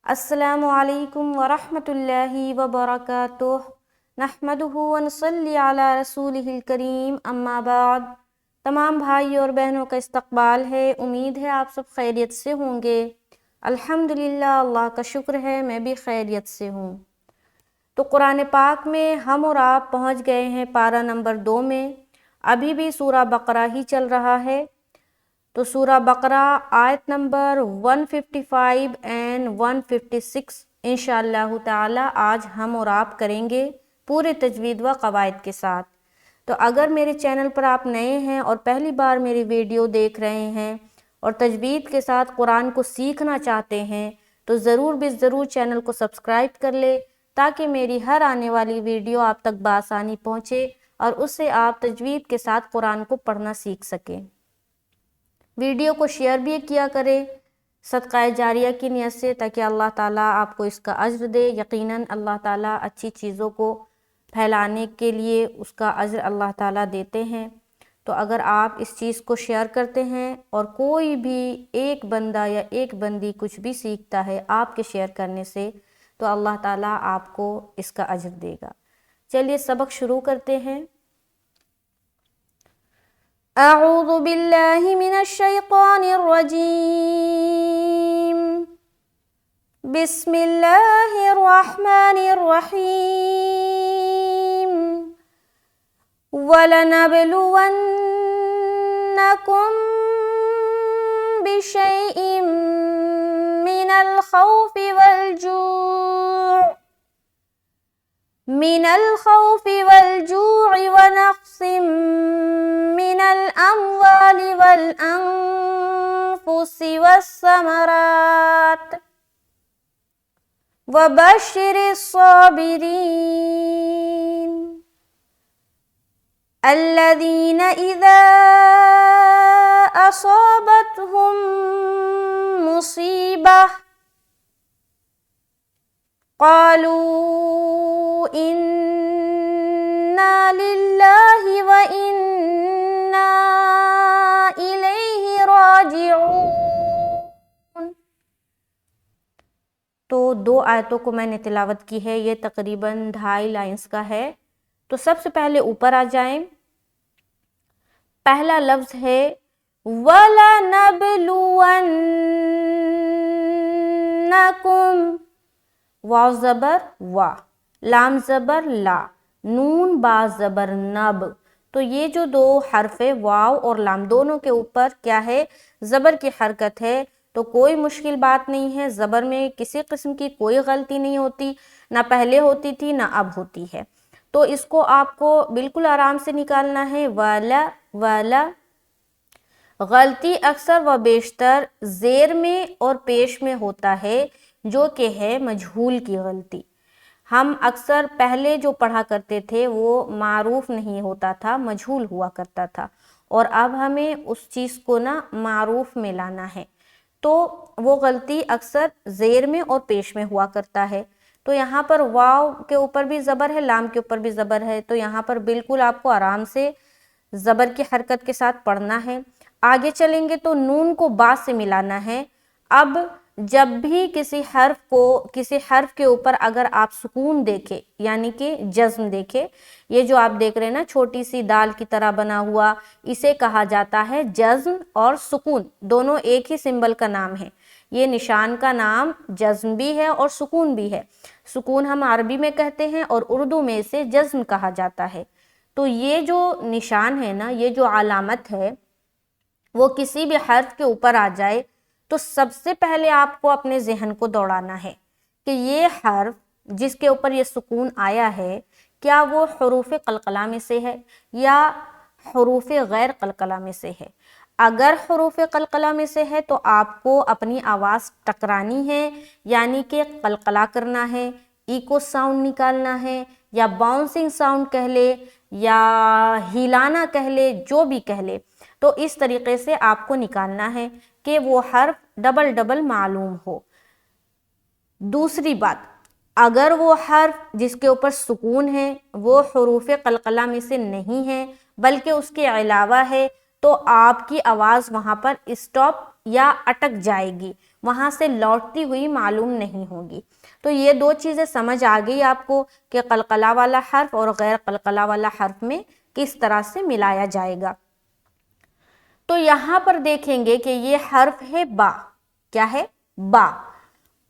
السلام علیکم ورحمۃ اللہ وبرکاتہ نحمدہ ونصلی علی رسولہ الکریم اما بعد۔ تمام بھائی اور بہنوں کا استقبال ہے، امید ہے آپ سب خیریت سے ہوں گے۔ الحمدللہ، اللہ کا شکر ہے میں بھی خیریت سے ہوں۔ تو قرآن پاک میں ہم اور آپ پہنچ گئے ہیں پارہ نمبر 2 میں۔ ابھی بھی سورہ بقرہ ہی چل رہا ہے۔ تو سورہ بقرہ آیت نمبر 155 اینڈ 156 انشاءاللہ تعالی آج ہم اور آپ کریں گے پورے تجوید و قواعد کے ساتھ۔ تو اگر میرے چینل پر آپ نئے ہیں اور پہلی بار میری ویڈیو دیکھ رہے ہیں اور تجوید کے ساتھ قرآن کو سیکھنا چاہتے ہیں تو ضرور چینل کو سبسکرائب کر لے تاکہ میری ہر آنے والی ویڈیو آپ تک بآسانی پہنچے اور اس سے آپ تجوید کے ساتھ قرآن کو پڑھنا سیکھ سکیں۔ ویڈیو کو شیئر بھی کیا کرے صدقہ جاریہ کی نیت سے تاکہ اللہ تعالیٰ آپ کو اس کا اجر دے۔ یقیناً اللہ تعالیٰ اچھی چیزوں کو پھیلانے کے لیے اس کا اجر اللہ تعالیٰ دیتے ہیں۔ تو اگر آپ اس چیز کو شیئر کرتے ہیں اور کوئی بھی ایک بندہ یا ایک بندی کچھ بھی سیکھتا ہے آپ کے شیئر کرنے سے تو اللہ تعالیٰ آپ کو اس کا اجر دے گا۔ چلیے سبق شروع کرتے ہیں۔ اعوذ باللہ من الشیطان الرجیم، بسم اللہ الرحمن الرحیم، وَلَنَبْلُوَنَّكُمْ بِشَيْءٍ مِّنَ الْخَوْفِ وَالْجُوعِ وَنَقْصٍ مِّنَ الْأَمْوَالِ وَالْأَنفُسِ وَالثَّمَرَاتِ وَبَشِّرِ الصَّابِرِينَ الَّذِينَ إِذَا أَصَابَتْهُم مُّصِيبَةٌ قَالُوا إِنَّا لِلَّهِ وَإِنَّا إِلَيْهِ راجعون۔ تو 2 آیتوں کو میں نے تلاوت کی ہے، یہ تقریباً 2.5 لائنز کا ہے۔ تو سب سے پہلے اوپر آ جائیں۔ پہلا لفظ ہے وَلَنَبْلُوَنَّكُمْ، واو زبر وا، لام زبر لا، نون با زبر نب۔ تو یہ جو 2 حرف ہے واو اور لام دونوں کے اوپر کیا ہے؟ زبر کی حرکت ہے۔ تو کوئی مشکل بات نہیں ہے، زبر میں کسی قسم کی کوئی غلطی نہیں ہوتی، نہ پہلے ہوتی تھی نہ اب ہوتی ہے۔ تو اس کو آپ کو بالکل آرام سے نکالنا ہے۔ والا والا، غلطی اکثر و بیشتر زیر میں اور پیش میں ہوتا ہے جو کہ ہے مجہول کی غلطی۔ ہم اکثر پہلے جو پڑھا کرتے تھے وہ معروف نہیں ہوتا تھا، مجہول ہوا کرتا تھا، اور اب ہمیں اس چیز کو معروف میں لانا ہے۔ تو وہ غلطی اکثر زیر میں اور پیش میں ہوا کرتا ہے۔ تو یہاں پر واو کے اوپر بھی زبر ہے، لام کے اوپر بھی زبر ہے، تو یہاں پر بالکل آپ کو آرام سے زبر کی حرکت کے ساتھ پڑھنا ہے۔ آگے چلیں گے تو نون کو با سے ملانا ہے۔ اب جب بھی کسی حرف کے اوپر اگر آپ سکون دیکھیں یعنی کہ جزم دیکھیں، یہ جو آپ دیکھ رہے ہیں نا چھوٹی سی دال کی طرح بنا ہوا، اسے کہا جاتا ہے جزم اور سکون، دونوں ایک ہی سمبل کا نام ہے۔ یہ نشان کا نام جزم بھی ہے اور سکون بھی ہے۔ سکون ہم عربی میں کہتے ہیں اور اردو میں اسے جزم کہا جاتا ہے۔ تو یہ جو نشان ہے نا، یہ جو علامت ہے، وہ کسی بھی حرف کے اوپر آ جائے تو سب سے پہلے آپ کو اپنے ذہن کو دوڑانا ہے کہ یہ حرف جس کے اوپر یہ سکون آیا ہے کیا وہ حروف قلقلہ میں سے ہے یا حروف غیر قلقلہ میں سے ہے۔ اگر حروف قلقلہ میں سے ہے تو آپ کو اپنی آواز ٹکرانی ہے، یعنی کہ قلقلہ کرنا ہے، ایکو ساؤنڈ نکالنا ہے، یا باؤنسنگ ساؤنڈ کہہ لے یا ہلانا کہہ لے، جو بھی کہہ لے۔ تو اس طریقے سے آپ کو نکالنا ہے کہ وہ حرف ڈبل ڈبل معلوم ہو۔ دوسری بات، اگر وہ حرف جس کے اوپر سکون ہے وہ حروف قلقلہ میں سے نہیں ہے بلکہ اس کے علاوہ ہے تو آپ کی آواز وہاں پر اسٹاپ یا اٹک جائے گی، وہاں سے لوٹتی ہوئی معلوم نہیں ہوگی۔ تو یہ دو چیزیں سمجھ آ گئی آپ کو کہ قلقلہ والا حرف اور غیر قلقلہ والا حرف میں کس طرح سے ملایا جائے گا۔ تو یہاں پر دیکھیں گے کہ یہ حرف ہے با، کیا ہے؟ با،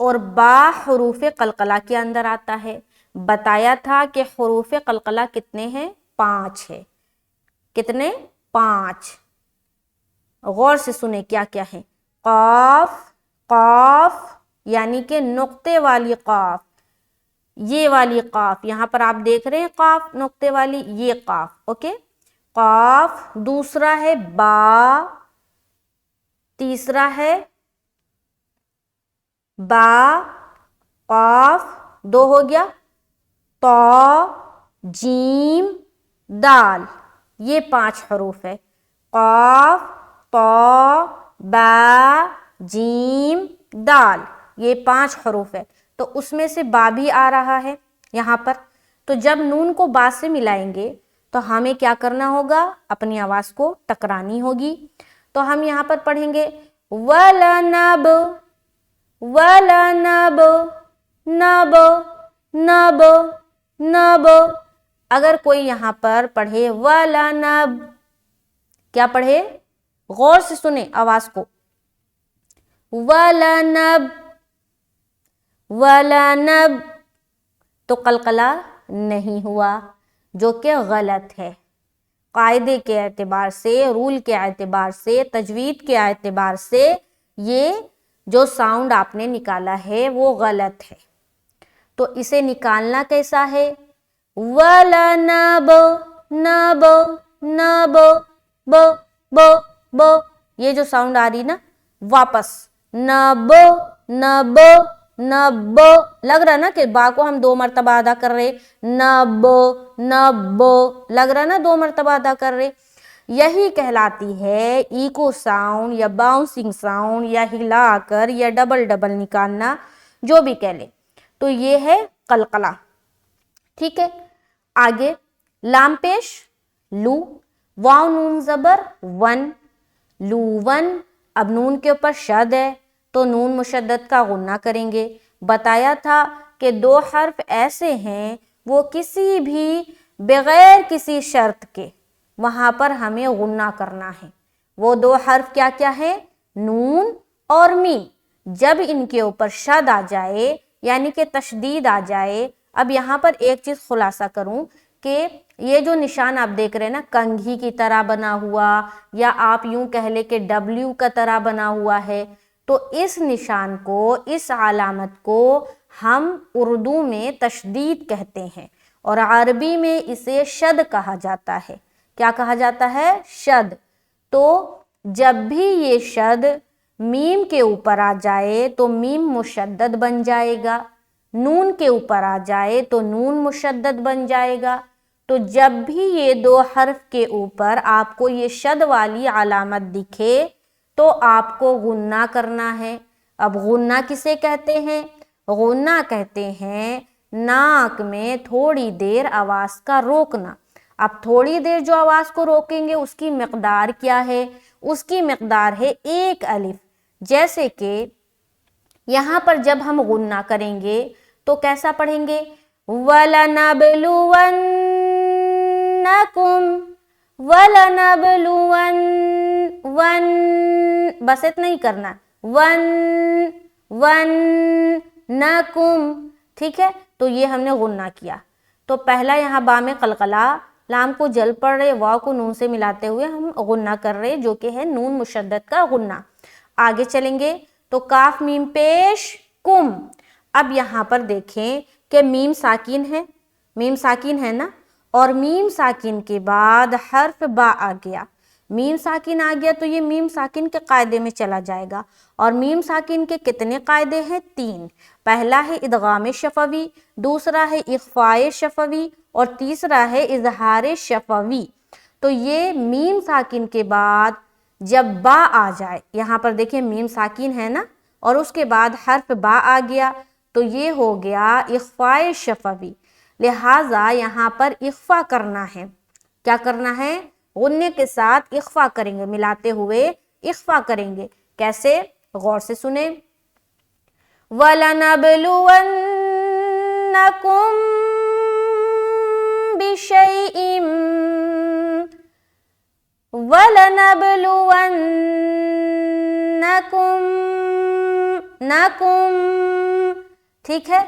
اور با حروف قلقلہ کے اندر آتا ہے۔ بتایا تھا کہ حروف قلقلہ کتنے ہیں؟ 5 ہے۔ کتنے؟ 5۔ غور سے سنیں کیا کیا ہے۔ قاف، قاف یعنی کہ نقطے والی قاف، یہ والی قاف، یہاں پر آپ دیکھ رہے ہیں قاف نقطے والی، یہ قاف، اوکے۔ قاف، دوسرا ہے با، تیسرا ہے با، قاف، 2 ہو گیا، تا، جیم، دال، یہ 5 حروف ہے۔ قاف، تا، با، جیم، دال، یہ 5 حروف ہے۔ تو اس میں سے با بھی آ رہا ہے یہاں پر۔ تو جب نون کو با سے ملائیں گے تو ہمیں کیا کرنا ہوگا؟ اپنی آواز کو ٹکرانی ہوگی۔ تو ہم یہاں پر پڑھیں گے وَلَنَبْ، وَلَنَبْ، نب، نب، نب۔ اگر کوئی یہاں پر پڑھے وَلَنَبْ، کیا پڑھے؟ غور سے سنیں آواز کو، وَلَنَبْ، وَلَنَبْ، تو قلقلہ نہیں ہوا، جو کہ غلط ہے۔ قاعدے کے اعتبار سے، رول کے اعتبار سے، تجوید کے اعتبار سے یہ جو ساؤنڈ آپ نے نکالا ہے وہ غلط ہے۔ تو اسے نکالنا کیسا ہے؟ وَلَنَبْ، نب، نب، ب، ب، ب، یہ جو ساؤنڈ آ رہی نا، واپس نب، نب، نب، لگ رہا نا کہ با کو ہم 2 مرتبہ ادا کر رہے، نب، نب، لگ رہا نا 2 مرتبہ ادا کر رہے۔ یہی کہلاتی ہے ایکو ساؤنڈ یا باؤنسنگ ساؤنڈ، یا ہلا کر یا ڈبل ڈبل نکالنا، جو بھی کہہ لے۔ تو یہ ہے قلقلہ، ٹھیک ہے۔ آگے لام پیش، لو، واو نون زبر ون، لو ون۔ اب نون کے اوپر شد ہے تو نون مشدد کا غنہ کریں گے۔ بتایا تھا کہ 2 حرف ایسے ہیں وہ کسی بھی بغیر کسی شرط کے وہاں پر ہمیں غنہ کرنا ہے۔ وہ 2 حرف کیا کیا ہے؟ نون اور میم۔ جب ان کے اوپر شد آ جائے یعنی کہ تشدید آ جائے، اب یہاں پر ایک چیز خلاصہ کروں کہ یہ جو نشان آپ دیکھ رہے ہیں نا، کنگھی کی طرح بنا ہوا، یا آپ یوں کہہ لے کہ ڈبلیو کا طرح بنا ہوا ہے، تو اس نشان کو، اس علامت کو ہم اردو میں تشدید کہتے ہیں، اور عربی میں اسے شد کہا جاتا ہے۔ کیا کہا جاتا ہے؟ شد۔ تو جب بھی یہ شد میم کے اوپر آ جائے تو میم مشدد بن جائے گا، نون کے اوپر آ جائے تو نون مشدد بن جائے گا۔ تو جب بھی یہ 2 حرف کے اوپر آپ کو یہ شد والی علامت دکھے تو آپ کو غنہ کرنا ہے۔ اب غنہ کسے کہتے ہیں؟ غنہ کہتے ہیں ناک میں تھوڑی دیر آواز کا روکنا۔ اب تھوڑی دیر جو آواز کو روکیں گے اس کی مقدار کیا ہے؟ اس کی مقدار ہے 1 الف۔ جیسے کہ یہاں پر جب ہم غنہ کریں گے تو کیسا پڑھیں گے؟ وَلَنَبْلُوَنَّكُمْ، وَلَنَبْلُوَنَّ، ون، بس اتنا ہی کرنا، وَنَّكُمْ، ٹھیک ہے۔ تو یہ ہم نے غنہ کیا۔ تو پہلا یہاں با میں قلقلہ، لام کو جل پڑ رہے، واو کو نون سے ملاتے ہوئے ہم غنہ کر رہے، جو کہ ہے نون مشدد کا غنہ۔ آگے چلیں گے تو کاف میم پیش کم۔ اب یہاں پر دیکھیں کہ میم ساکن ہے، میم ساکن ہے نا، اور میم ساکن کے بعد حرف با آ گیا۔ میم ساکن آ گیا تو یہ میم ساکن کے قاعدے میں چلا جائے گا، اور میم ساکن کے کتنے قاعدے ہیں؟ 3۔ پہلا ہے ادغام شفوی، دوسرا ہے اخفاء شفوی، اور تیسرا ہے اظہار شفوی۔ تو یہ میم ساکن کے بعد جب با آ جائے، یہاں پر دیکھیں میم ساکن ہے نا، اور اس کے بعد حرف با آ گیا تو یہ ہو گیا اخفاء شفوی۔ لہٰذا یہاں پر اخفاء کرنا ہے۔ کیا کرنا ہے؟ غنے کے ساتھ اخفاء کریں گے، ملاتے ہوئے اخفاء کریں گے۔ کیسے؟ غور سے سنیں۔ وَلَنَبْلُوَنَّكُمْ بِشَيْءٍ وَلَنَبْلُوَنَّكُمْ نَكُمْ، ٹھیک ہے،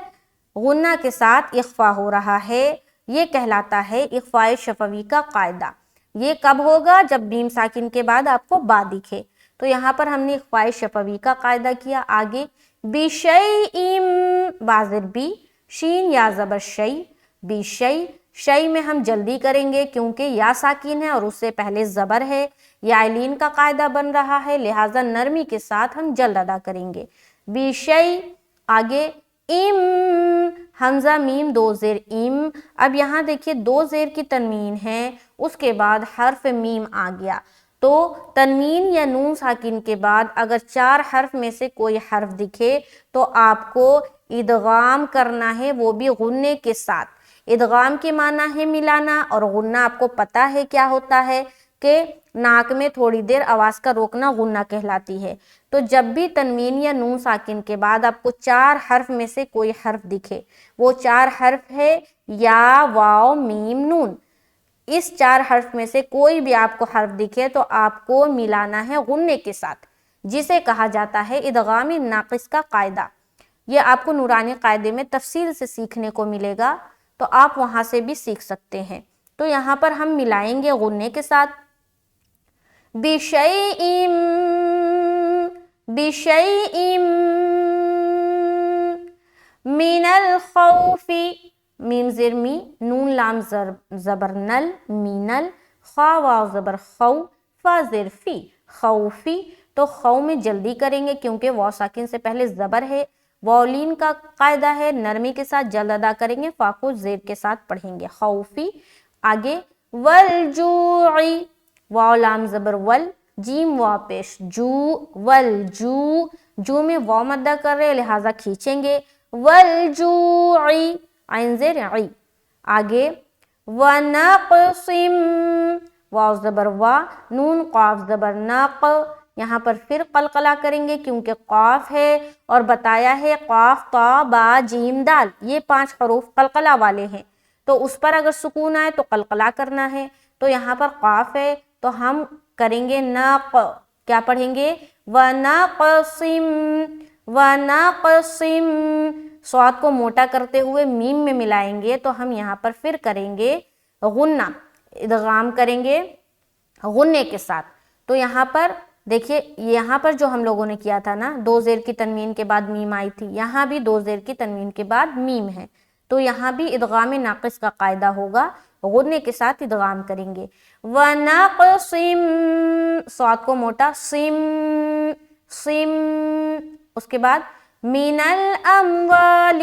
غنہ کے ساتھ اخفا ہو رہا ہے، یہ کہلاتا ہے اخفاء شفوی کا قاعدہ۔ یہ کب ہوگا؟ جب میم ساکن کے بعد آپ کو با دکھے، تو یہاں پر ہم نے اخفاء شفوی کا قاعدہ کیا۔ آگے بِشَيْءٍ، بازر بی، شین یا زبر شی، بِشَيْء، شی میں ہم جلدی کریں گے کیونکہ یا ساکن ہے اور اس سے پہلے زبر ہے، یا علین کا قاعدہ بن رہا ہے، لہٰذا نرمی کے ساتھ ہم جلد ادا کریں گے۔ بِشَيْء، آگے ام، حمزہ میم دو زیر ام، اب یہاں دیکھیے دو زیر کی تنوین ہے، اس کے بعد حرف میم آ گیا، تو تنوین یا نون ساکن کے بعد اگر چار حرف میں سے کوئی حرف دکھے تو آپ کو ادغام کرنا ہے، وہ بھی غنے کے ساتھ۔ ادغام کے معنی ہے ملانا، اور غنہ آپ کو پتا ہے کیا ہوتا ہے کہ ناک میں تھوڑی دیر آواز کا روکنا غنہ کہلاتی ہے۔ تو جب بھی تنوین یا نون ساکن کے بعد آپ کو چار حرف میں سے کوئی حرف دکھے، وہ چار حرف ہے یا، واو، میم، نون، اس چار حرف میں سے کوئی بھی آپ کو حرف دکھے تو آپ کو ملانا ہے غنے کے ساتھ، جسے کہا جاتا ہے ادغام ناقص کا قاعدہ۔ یہ آپ کو نورانی قاعدے میں تفصیل سے سیکھنے کو ملے گا، تو آپ وہاں سے بھی سیکھ سکتے ہیں۔ تو یہاں پر ہم ملائیں گے غنے کے ساتھ، بِشَيْءٍ بِشَيْءٍ مِنَ الْخَوْفِ، میم زیر می، نون لام زبر نل، مینل، خا واو زبر خو، فا زیر فی، خوفی، تو خو میں جلدی کریں گے کیونکہ واو ساکن سے پہلے زبر ہے، واولین کا قاعدہ ہے، نرمی کے ساتھ جلد ادا کریں گے، فا کو زیر کے ساتھ پڑھیں گے، خوفی۔ آگے والجوعی، واو لام زبر ول، جیم واو پیش جو، والجو، جو میں واو مدہ کر رہے لہٰذا کھینچیں گے، والجوعی، عین زیر عی۔ آگے ونقص، واو زبر وا، نون قاف زبر نق، یہاں پر پھر قلقلہ کریں گے کیونکہ قاف ہے، اور بتایا ہے قاف، تا، با، جیم، دال، یہ 5 حروف قلقلہ والے ہیں، تو اس پر اگر سکون آئے تو قلقلہ کرنا ہے، تو یہاں پر قاف ہے تو ہم کریں گے نق، کیا پڑھیں گے؟ وَنَقْصٍ وَنَقْصٍ، صاد کو موٹا کرتے ہوئے میم میں ملائیں گے تو ہم یہاں پر پھر کریں گے غنہ، ادغام کریں گے غنے کے ساتھ۔ تو یہاں پر دیکھیے، یہاں پر جو ہم لوگوں نے کیا تھا نا، دو زیر کی تنوین کے بعد میم آئی تھی، یہاں بھی دو زیر کی تنوین کے بعد میم ہے، تو یہاں بھی ادغام ناقص کا قاعدہ ہوگا، غنے کے ساتھ ادغام کریں گے۔ وَنَقْصٍ، صاد کو موٹا، سم سم، اس کے بعد مِنَ الْأَمْوَالِ،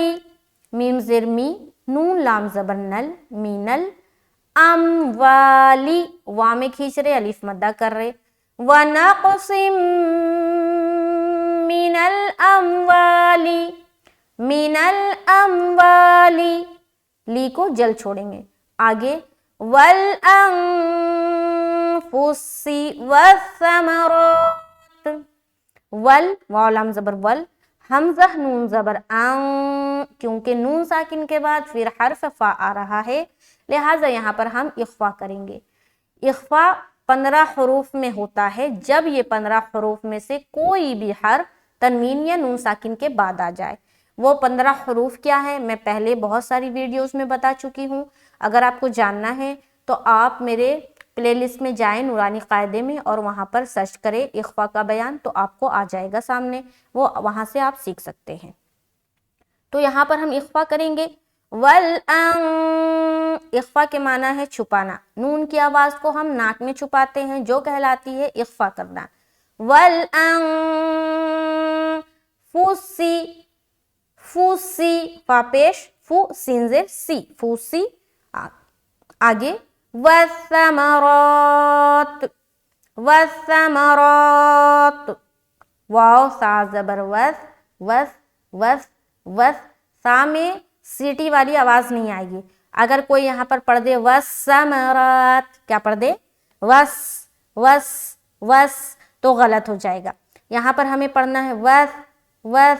میم زیر می، نون لام زبر نل، مِنَ الْأَمْوَالِ، وا میں کھینچ رہے، الف مدہ کر رہے، وَنَقْصٍ مِنَ الْأَمْوَالِ، مِنَ الْأَمْوَالِ، لی کو جل چھوڑیں گے۔ آگے وَالْأَنفُسِ وَالثَّمَرَاتِ، ول، واو لام زبر ول، حمزہ نون زبر ان، کیونکہ نون ساکن کے بعد پھر حرف فا آ رہا ہے، لہٰذا یہاں پر ہم اخفا کریں گے۔ اخفا 15 حروف میں ہوتا ہے، جب یہ 15 حروف میں سے کوئی بھی حرف تنوین یا نون ساکن کے بعد آ جائے۔ وہ 15 حروف کیا ہے میں پہلے بہت ساری ویڈیوز میں بتا چکی ہوں، اگر آپ کو جاننا ہے تو آپ میرے پلے لسٹ میں جائیں نورانی قاعدے میں، اور وہاں پر سرچ کریں اخفا کا بیان، تو آپ کو آ جائے گا سامنے، وہ وہاں سے آپ سیکھ سکتے ہیں۔ تو یہاں پر ہم اخفا کریں گے، اخفا کے معنی ہے چھپانا، نون کی آواز کو ہم ناک میں چھپاتے ہیں جو کہلاتی ہے اخفا کرنا۔ والانفسی، فوسی، فا پیش، فو سین زیر سی، فوسی۔ آگے والثمرات، والثمرات، واو سا زبر وس، وس وس وس، سا میں سیٹی والی آواز نہیں آئے گی، اگر کوئی یہاں پر پڑھ دے والثمرات، کیا پڑھ دے؟ وس وس وس، تو غلط ہو جائے گا، یہاں پر ہمیں پڑھنا ہے وس وس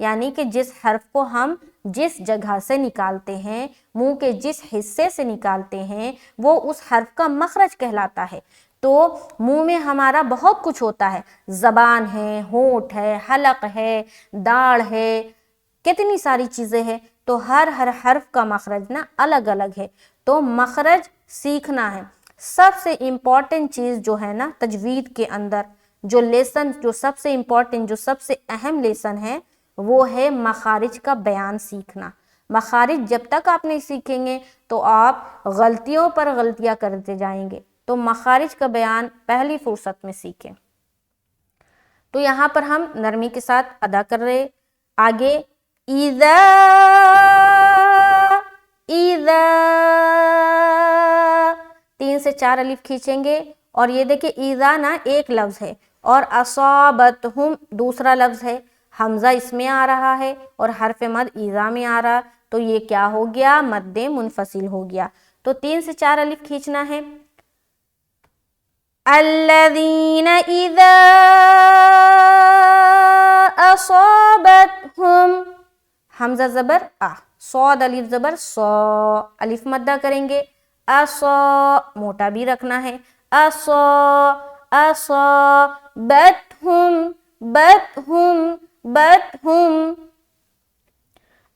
یعنی کہ جس حرف کو ہم جس جگہ سے نکالتے ہیں، منہ کے جس حصے سے نکالتے ہیں، وہ اس حرف کا مخرج کہلاتا ہے۔ تو منہ میں ہمارا بہت کچھ ہوتا ہے، زبان ہے، ہونٹ ہے، حلق ہے، داڑھ ہے، کتنی ساری چیزیں ہیں۔ تو ہر حرف کا مخرج نا الگ الگ ہے، تو مخرج سیکھنا ہے۔ سب سے امپورٹنٹ چیز جو ہے نا تجوید کے اندر، جو لیسن جو سب سے امپورٹنٹ، جو سب سے اہم لیسن ہے، وہ ہے مخارج کا بیان سیکھنا۔ مخارج جب تک آپ نہیں سیکھیں گے تو آپ غلطیوں پر غلطیاں کرتے جائیں گے۔ تو مخارج کا بیان پہلی فرصت میں سیکھیں۔ تو یہاں پر ہم نرمی کے ساتھ ادا کر رہے۔ آگے اذا، اذا 3 سے 4 الف کھینچیں گے، اور یہ دیکھیں اذا نا ایک لفظ ہے، اور اصابتہم دوسرا لفظ ہے، حمزہ اس میں آ رہا ہے اور حرف مد اذا میں آ رہا، تو یہ کیا ہو گیا؟ مد منفصل ہو گیا۔ تو 3 سے 4 الف کھینچنا ہے۔ الذین اذا اصابتہم، حمزہ زبر آ، صاد الف زبر صا، الف مدہ کریں گے، اصا موٹا بھی رکھنا ہے، اصا، اصابتہم، بتہم، بتہم،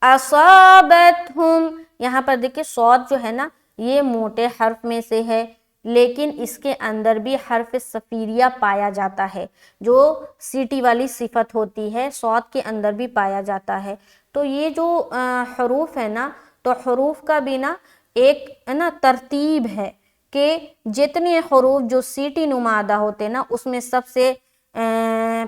اصابتہم۔ یہاں پر دیکھیں صاد جو ہے نا یہ موٹے حرف میں سے ہے، لیکن اس کے اندر بھی حرف صفیریہ پایا جاتا ہے، جو سیٹی والی صفت ہوتی ہے، صاد کے اندر بھی پایا جاتا ہے۔ تو یہ جو حروف ہے نا، تو حروف کا بھی نا ایک نا ترتیب ہے کہ جتنے حروف جو سیٹی نمادہ ہوتے نا اس میں سب سے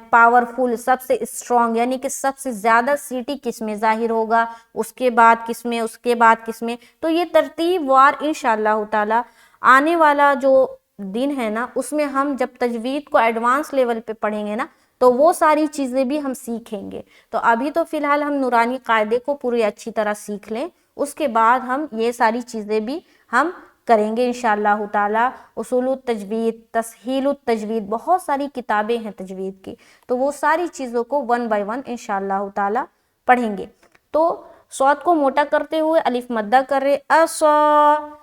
پاورفل، سب سے اسٹرانگ، یعنی کہ سب سے زیادہ سیٹی کس میں ظاہر ہوگا، اس کے بعد کس میں، اس کے بعد کس میں۔ تو یہ ترتیب وار انشاءاللہ تعالی آنے والا جو دن ہے نا اس میں ہم جب تجوید کو ایڈوانس لیول پہ پڑھیں گے نا تو وہ ساری چیزیں بھی ہم سیکھیں گے۔ تو ابھی تو فی الحال ہم نورانی قاعدے کو پوری اچھی طرح سیکھ لیں، اس کے بعد ہم یہ ساری چیزیں بھی ہم کریں گے انشاءاللہ تعالی۔ اصول التجوید، تسہیل التجوید، بہت ساری کتابیں ہیں تجوید کی، تو وہ ساری چیزوں کو 1 بائی 1 انشاءاللہ تعالی پڑھیں گے۔ تو صاد کو موٹا کرتے ہوئے الف مدہ کر رہے، اصابتہم،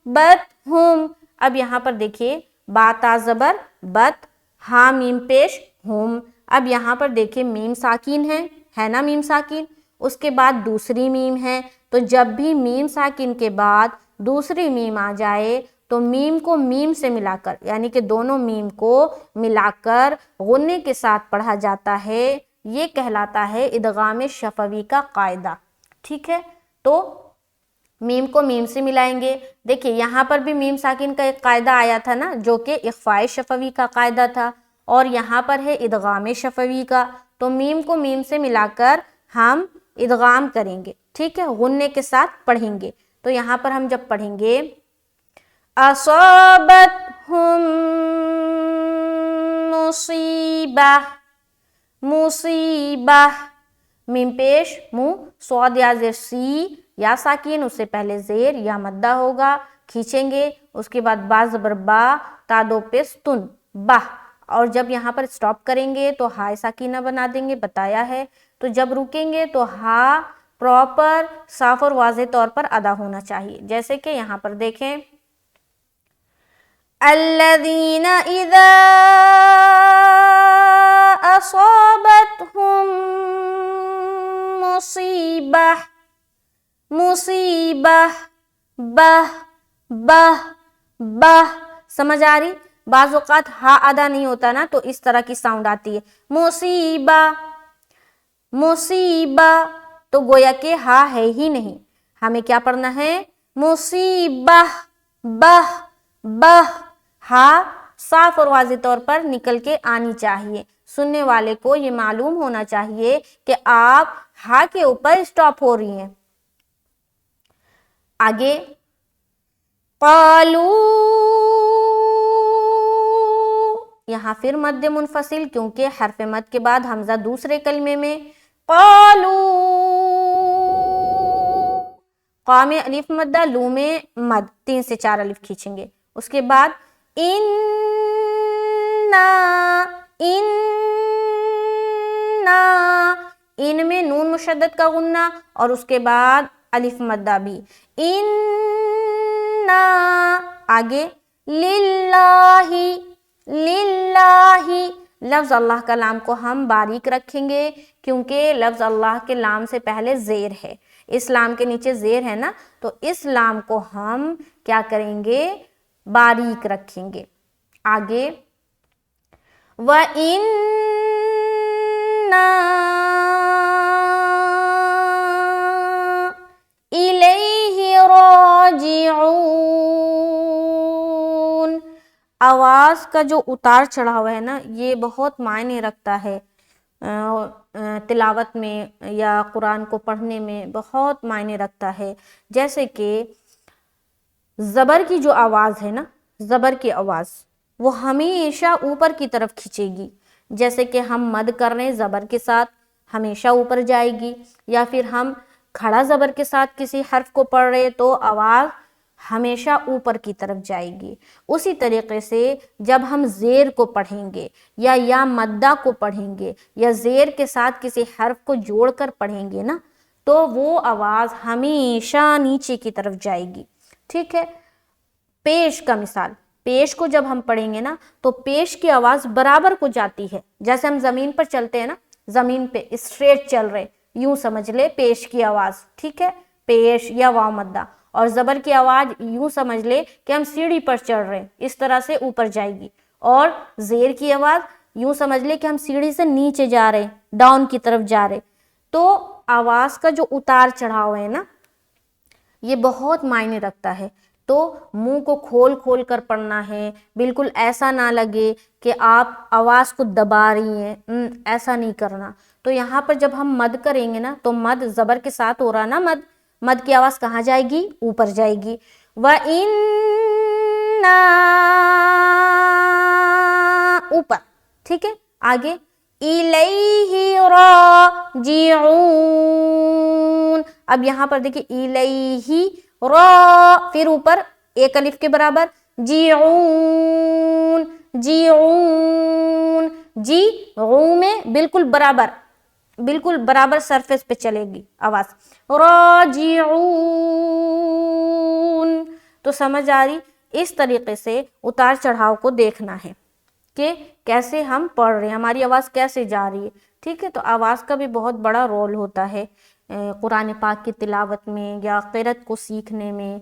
بتہم۔ اب یہاں پر دیکھیے با تا زبر بت، ہاں میم پیش ہم۔ اب یہاں پر دیکھیں میم ساکین ہے نا، میم ساکین، اس کے بعد دوسری میم ہے، تو جب بھی میم ساکن کے بعد دوسری میم آ جائے تو میم کو میم سے ملا کر، یعنی کہ دونوں میم کو ملا کر غنے کے ساتھ پڑھا جاتا ہے، یہ کہلاتا ہے ادغام شفوی کا قاعدہ۔ ٹھیک ہے، تو میم کو میم سے ملائیں گے۔ دیکھیں یہاں پر بھی میم ساکن کا ایک قاعدہ آیا تھا نا جو کہ اخفاء شفوی کا قاعدہ تھا، اور یہاں پر ہے ادغام شفوی کا، تو میم کو میم سے ملا کر ہم ادغام کریں گے، ٹھیک ہے، غنے کے ساتھ پڑھیں گے۔ تو یہاں پر ہم جب پڑھیں گے اصابتہم مصیبہ، مصیبہ، میم پیش منہ، صاد یا زیر سی، یا ساکین، اس سے پہلے زیر یا مدہ ہوگا، کھینچیں گے، اس کے بعد با زبر با، تا دو پیش تن، بہ، اور جب یہاں پر سٹاپ کریں گے تو ہائے ساکینہ بنا دیں گے، بتایا ہے۔ تو جب رکیں گے تو ہا پراپر صاف اور واضح طور پر ادا ہونا چاہیے، جیسے کہ یہاں پر دیکھیں الذین اذا اصابتہم مصیبہ، مصیبہ، بہ، بہ، بہ، سمجھ آ رہی؟ بعض اوقات ہا ادا نہیں ہوتا نا تو اس طرح کی ساؤنڈ آتی ہے، مصیبہ، مصیبہ، تو گویا کہ ہا ہے ہی نہیں، ہمیں کیا پڑھنا ہے؟ مصیبہ، بہ، بہ، ہا صاف اور واضح طور پر نکل کے آنی چاہیے، سننے والے کو یہ معلوم ہونا چاہیے کہ آپ ہا کے اوپر اسٹاپ ہو رہی ہیں۔ آگے قالو، یہاں پھر مد منفصل، کیونکہ حرف مد کے بعد حمزہ دوسرے کلمے میں، قالو، قا میں الف مدہ، لو میں مد، 3 سے 4 الف کھینچیں گے، اس کے بعد انا، انا، ان میں نون مشدد کا غنہ اور اس کے بعد الف مدہ بھی. انا آگے للہ للہ لفظ اللہ کا لام کو ہم باریک رکھیں گے کیونکہ لفظ اللہ کے لام سے پہلے زیر ہے. اس لام کے نیچے زیر ہے نا تو اس لام کو ہم کیا کریں گے باریک رکھیں گے. آگے وَإِنَّا إِلَيْهِ راجعون. آواز کا جو اتار چڑھا ہوا ہے نا یہ بہت معنی رکھتا ہے تلاوت میں یا قرآن کو پڑھنے میں بہت معنی رکھتا ہے. جیسے کہ زبر کی جو آواز ہے نا زبر کی آواز وہ ہمیشہ اوپر کی طرف کھینچے گی. جیسے کہ ہم مد کر رہے ہیں زبر کے ساتھ ہمیشہ اوپر جائے گی, یا پھر ہم کھڑا زبر کے ساتھ کسی حرف کو پڑھ رہے تو آواز ہمیشہ اوپر کی طرف جائے گی. اسی طریقے سے جب ہم زیر کو پڑھیں گے یا مدہ کو پڑھیں گے یا زیر کے ساتھ کسی حرف کو جوڑ کر پڑھیں گے نا تو وہ آواز ہمیشہ نیچے کی طرف جائے گی. ٹھیک ہے. پیش کا مثال, پیش کو جب ہم پڑھیں گے نا تو پیش کی آواز برابر کو جاتی ہے. جیسے ہم زمین پر چلتے ہیں نا, زمین پہ اسٹریٹ چل رہے, یوں سمجھ لے پیش کی آواز. ٹھیک ہے, پیش یا واو مدہ. اور زبر کی آواز یوں سمجھ لے کہ ہم سیڑھی پر چڑھ رہے, اس طرح سے اوپر جائے گی. اور زیر کی آواز یوں سمجھ لے کہ ہم سیڑھی سے نیچے جا رہے, ڈاؤن کی طرف جا رہے. تو آواز کا جو اتار چڑھاؤ ہے نا یہ بہت معنی رکھتا ہے. تو منہ کو کھول کھول کر پڑھنا ہے, بالکل ایسا نہ لگے کہ آپ آواز کو دبا رہی ہیں, ایسا نہیں کرنا. تو یہاں پر جب ہم مد کریں گے نا تو مد زبر کے ساتھ ہو رہا نا, مد کی آواز کہاں جائے گی اوپر جائے گی. وَإِنَّا اوپر. ٹھیک ہے. آگے إِلَيْهِ راجعون. اب یہاں پر دیکھیں إِلَيْهِ را پھر اوپر ایک الف کے برابر, جیعون جیعون, جی غو میں بالکل برابر سرفیس پہ چلے گی آواز. راجعون. تو سمجھ آ رہی. اس طریقے سے اتار چڑھاؤ کو دیکھنا ہے کہ کیسے ہم پڑھ رہے ہیں, ہماری آواز کیسے جا رہی ہے. ٹھیک ہے. تو آواز کا بھی بہت بڑا رول ہوتا ہے قرآن پاک کی تلاوت میں یا قرأت کو سیکھنے میں.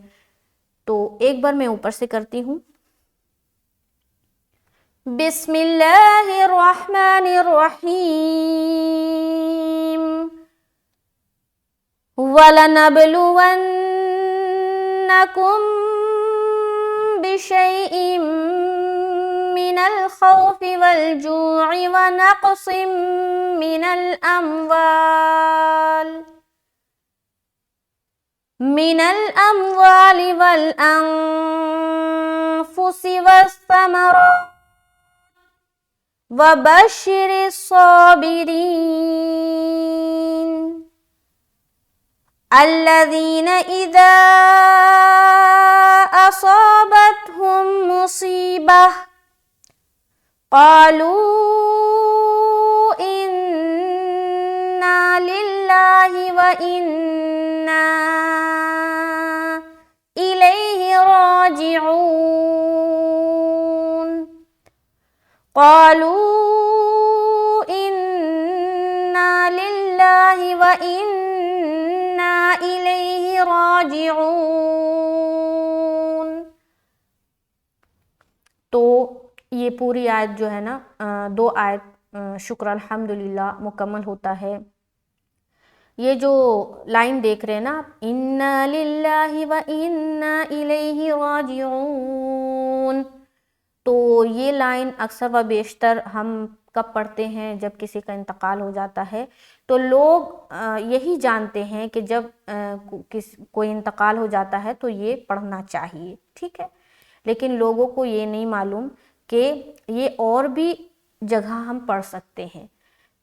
تو ایک بار میں اوپر سے کرتی ہوں. بسم اللہ الرحمن الرحیم. وَلَنَبْلُوَنَّكُمْ بِشَيْءٍ مِّنَ الْخَوْفِ وَالْجُوعِ وَنَقْصٍ مِّنَ الْأَمْوَالِ وَالْأَنفُسِ وَالثَّمَرَاتِ وَبَشِّرِ الصَّابِرِينَ الَّذِينَ إِذَا أَصَابَتْهُمْ مُصِيبَةٌ قَالُوا إِنَّا لِلَّهِ وَإِنَّا إِلَيْهِ راجعون. قَالُوا إِنَّا لِلَّهِ وَإِنَّا إِلَيْهِ راجعون. تو یہ پوری آیت جو ہے نا 2 آیت شکر الحمدللہ مکمل ہوتا ہے. یہ جو لائن دیکھ رہے ہیں نا آپ, اِنَّا لِلَّهِ وَإِنَّا إِلَيْهِ راجعون, تو یہ لائن اکثر و بیشتر ہم کب پڑھتے ہیں جب کسی کا انتقال ہو جاتا ہے. تو لوگ یہی جانتے ہیں کہ جب کوئی انتقال ہو جاتا ہے تو یہ پڑھنا چاہیے. ٹھیک ہے. لیکن لوگوں کو یہ نہیں معلوم کہ یہ اور بھی جگہ ہم پڑھ سکتے ہیں.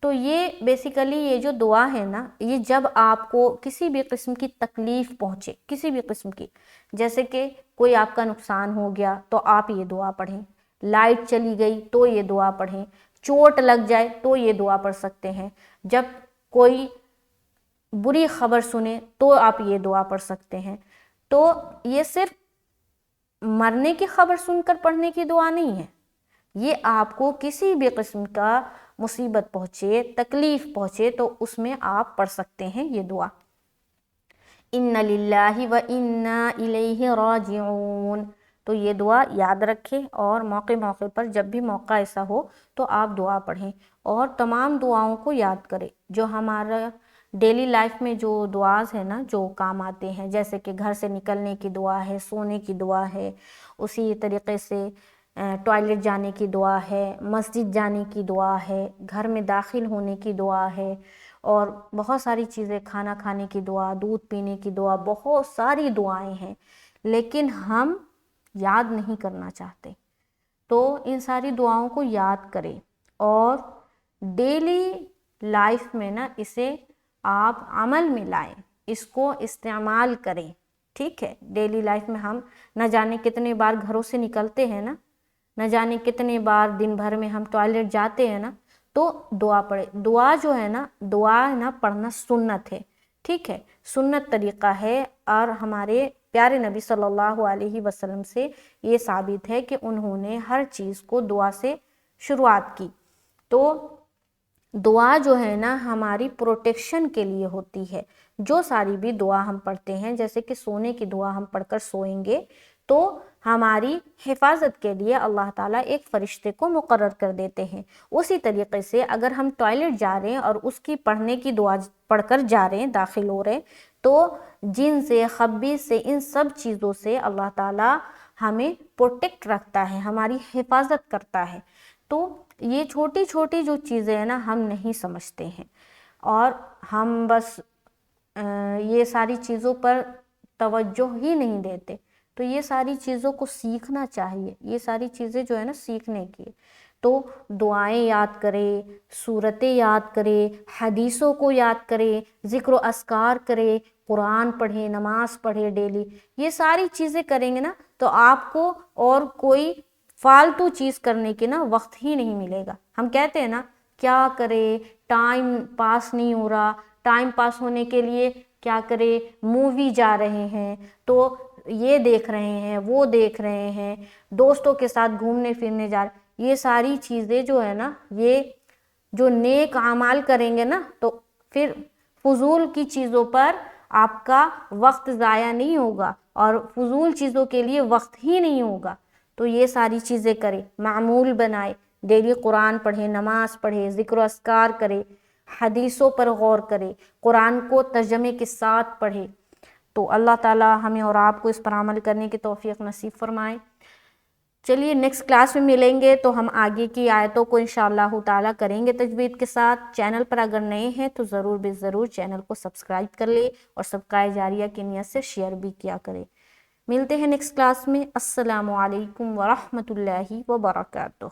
تو یہ بیسیکلی یہ جو دعا ہے نا یہ جب آپ کو کسی بھی قسم کی تکلیف پہنچے, کسی بھی قسم کی, جیسے کہ کوئی آپ کا نقصان ہو گیا تو آپ یہ دعا پڑھیں, لائٹ چلی گئی تو یہ دعا پڑھیں, چوٹ لگ جائے تو یہ دعا پڑھ سکتے ہیں. جب کوئی بری خبر سنے تو آپ یہ دعا پڑھ سکتے ہیں۔ تو یہ صرف مرنے کی خبر سن کر پڑھنے کی دعا نہیں ہے، یہ آپ کو کسی بھی قسم کا مصیبت پہنچے، تکلیف پہنچے تو اس میں آپ پڑھ سکتے ہیں یہ دعا۔ اِنَّ لِلَّهِ وَإِنَّا إِلَيْهِ رَاجِعُونَ۔ تو یہ دعا یاد رکھیں اور موقع موقع پر جب بھی موقع ایسا ہو تو آپ دعا پڑھیں اور تمام دعاؤں کو یاد کریں جو ہمارا ڈیلی لائف میں جو دعاز ہیں نا جو کام آتے ہیں، جیسے کہ گھر سے نکلنے کی دعا ہے، سونے کی دعا ہے، اسی طریقے سے ٹوائلٹ جانے کی دعا ہے، مسجد جانے کی دعا ہے، گھر میں داخل ہونے کی دعا ہے، اور بہت ساری چیزیں، کھانا کھانے کی دعا، دودھ پینے کی دعا، بہت ساری دعائیں ہیں لیکن ہم یاد نہیں کرنا چاہتے۔ تو ان ساری دعاؤں کو یاد کریں اور ڈیلی لائف میں نا اسے آپ عمل میں لائیں، اس کو استعمال کریں، ٹھیک ہے۔ ڈیلی لائف میں ہم نہ جانے کتنے بار گھروں سے نکلتے ہیں نا، نہ جانے کتنے بار دن بھر میں ہم ٹوائلٹ جاتے ہیں نا، تو دعا پڑھے۔ دعا جو ہے نا پڑھنا سنت ہے، ٹھیک ہے، سنت طریقہ ہے، اور ہمارے پیارے نبی صلی اللہ علیہ وسلم سے یہ ثابت ہے کہ انہوں نے ہر چیز کو دعا سے شروعات کی۔ تو دعا جو ہے نا ہماری پروٹیکشن کے لیے ہوتی ہے۔ جو ساری بھی دعا ہم پڑھتے ہیں، جیسے کہ سونے کی دعا ہم پڑھ کر سوئیں گے تو ہماری حفاظت کے لیے اللہ تعالیٰ ایک فرشتے کو مقرر کر دیتے ہیں۔ اسی طریقے سے اگر ہم ٹوائلٹ جا رہے ہیں اور اس کی پڑھنے کی دعا پڑھ کر جا رہے ہیں، داخل ہو رہے ہیں، تو جن سے، خبیث سے، ان سب چیزوں سے اللہ تعالیٰ ہمیں پروٹیکٹ رکھتا ہے، ہماری حفاظت کرتا ہے۔ تو یہ چھوٹی چھوٹی جو چیزیں ہیں نا ہم نہیں سمجھتے ہیں اور ہم بس یہ ساری چیزوں پر توجہ ہی نہیں دیتے۔ تو یہ ساری چیزوں کو سیکھنا چاہیے، یہ ساری چیزیں جو ہے نا سیکھنے کی۔ تو دعائیں یاد کرے، سورتیں یاد کرے، حدیثوں کو یاد کرے، ذکر و اذکار کرے، قرآن پڑھے، نماز پڑھے ڈیلی۔ یہ ساری چیزیں کریں گے نا تو آپ کو اور کوئی فالتو چیز کرنے کے نا وقت ہی نہیں ملے گا۔ ہم کہتے ہیں نا کیا کرے، ٹائم پاس نہیں ہو رہا، ٹائم پاس ہونے کے لیے کیا کرے، مووی جا رہے ہیں تو یہ دیکھ رہے ہیں، وہ دیکھ رہے ہیں، دوستوں کے ساتھ گھومنے پھرنے جا رہے ہیں۔ یہ ساری چیزیں جو ہے نا، یہ جو نیک اعمال کریں گے نا تو پھر فضول کی چیزوں پر آپ کا وقت ضائع نہیں ہوگا اور فضول چیزوں کے لیے وقت ہی نہیں ہوگا۔ تو یہ ساری چیزیں کرے، معمول بنائے، ڈیلی قرآن پڑھے، نماز پڑھے، ذکر و اذکار کرے، حدیثوں پر غور کرے، قرآن کو ترجمے کے ساتھ پڑھے۔ تو اللہ تعالیٰ ہمیں اور آپ کو اس پر عمل کرنے کی توفیق نصیب فرمائے۔ چلیے نیکسٹ کلاس میں ملیں گے تو ہم آگے کی آیتوں کو انشاءاللہ تعالیٰ کریں گے تجوید کے ساتھ۔ چینل پر اگر نئے ہیں تو ضرور بے ضرور چینل کو سبسکرائب کر لے اور صدقہ جاریہ کی نیت سے شیئر بھی کیا کرے۔ ملتے ہیں نیکسٹ کلاس میں۔ السلام علیکم ورحمۃ اللہ وبرکاتہ۔